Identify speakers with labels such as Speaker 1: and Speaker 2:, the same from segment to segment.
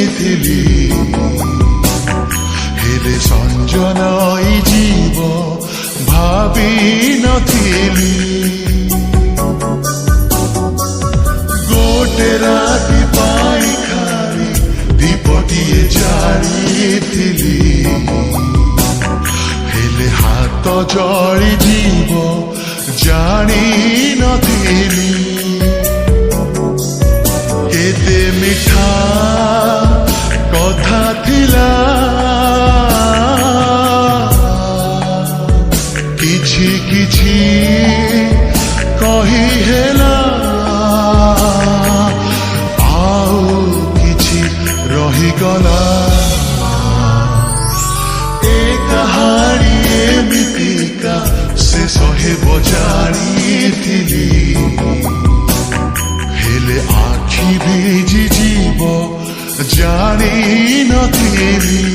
Speaker 1: ଯାଇଥିଲି ହେଲେ ସଞ୍ଜନ ଯିବ ଭାବି ନଥିଲି ଗୋଟେ ରାତି ପାଇଁ ଖାଲି ଦୀପଟିଏ ଜାଳିଥିଲି ହେଲେ ହାତ ଜଳିଯିବ ଜାଣି ନଥିଲି କେତେ ମିଠା କଥା ଥିଲା କିଛି କିଛି କହି ହେଲା ଆଉ କିଛି ରହିଗଲା ଏ କାହାଣୀ ଏମିତିକା ଶେଷ ହେବ ଜାଣିଥିଲି ହେଲେ ଆଖି ଭିଜି ଯିବ ଜାଣି ନଥିଲି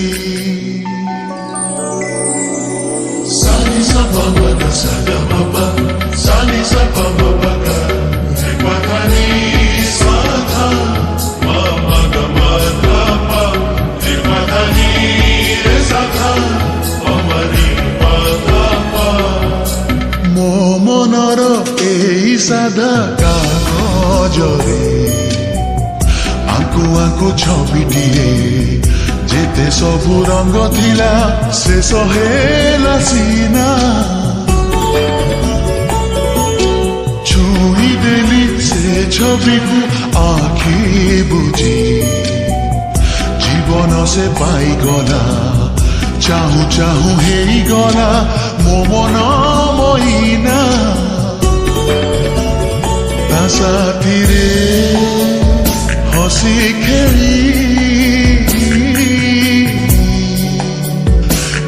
Speaker 1: ସାନି ସପମଗ ସଦମବ ସାନି ସପମଗ ତ୍ରିପଠାନି ସାଧା ମମଗ ମଧପ ତ୍ରିପଠାନି ରେ ସାଧା ଅମରି ମଧପ ମୋ ମନର ଏଇ ସାଧା କାଗଜରେ ଆଙ୍କୁ ଆଙ୍କୁ ଛବିଟିଏ ଯେତେ ସବୁ ରଙ୍ଗ ଥିଲା ଶେଷ ହେଲା ସିନା ଛୁଇଁଦେଲି ସେ ଛବିକୁ ଆଖି ବୁଝି ଜୀବନ ସେ ପାଇଗଲା ଚାହୁଁ ଚାହୁଁ ହେଇଗଲା ମୋ ମନ ମଇନା ତା ସାଥିରେ ହସି ଖେଳି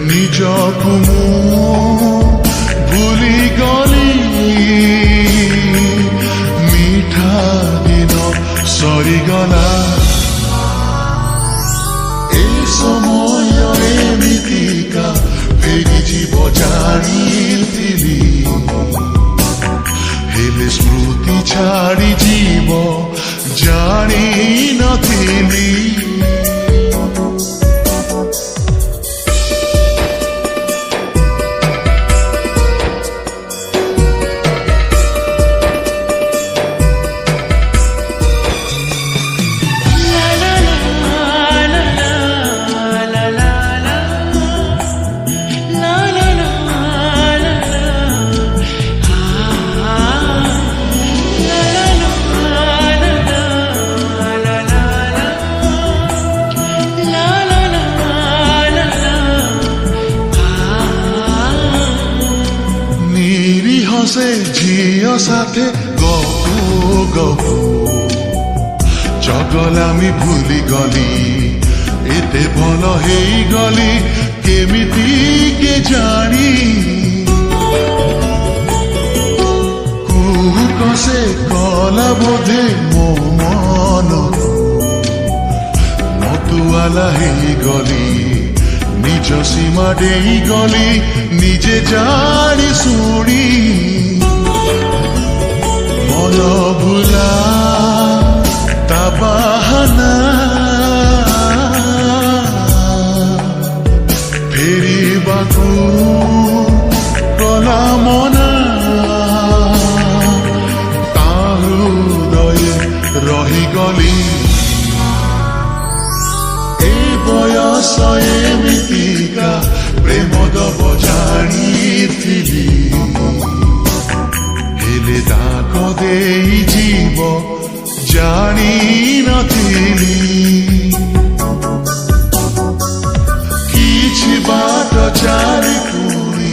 Speaker 1: ନିଜକୁ ମୁଁ ଭୁଲିଗଲି ମିଠା ଦିନ ସରିଗଲା ଏ ସମୟ ଏମିତିକା ଫେରିଯିବ ଜାଣିଥିଲି ହେଲେ ସ୍ମୃତି ଛାଡ଼ିଯିବ ଜାଣି ନଥିଲି ସେ ଝିଅ ସାଥେ ଗପୁ ଗପୁ ଚଗଲାମି ଭୁଲିଗଲି ଏତେ ଭଲ ହେଇଗଲି କେମିତି କେଜାଣି କୁହୁକ ସେ କଲା ବୋଧେ ମୋ ମନକୁ ମତୁଆଲା ହେଇଗଲି ନିଜ ସୀମା ଡେଇଁଗଲି ନିଜେ ଜାଣି ଶୁଣି ମନ ଭୁଲା ତା ବାହାନା ଫେରିବାକୁ ଗଲା ମନା ତା ହୃଦୟରେ ରହିଗଲି ଏ ବୟସ ଏମିତିକା ପ୍ରେମ ଦବ ଜାଣିଥିଲି ହେଲେ ତାକ ଦେଇଯିବ ଜାଣି ନଥିଲି କିଛି ବାଟ ଚାଲି ପୁଣି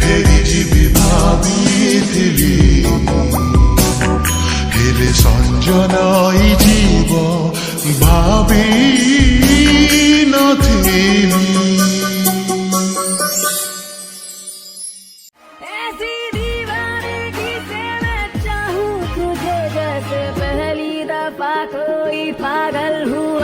Speaker 1: ଫେରିଯିବି ଭାବିଥିଲି ହେଲେ ସଞ୍ଜନ ଯିବ ଭାବି ନଥିଲି
Speaker 2: कोई पागल हुआ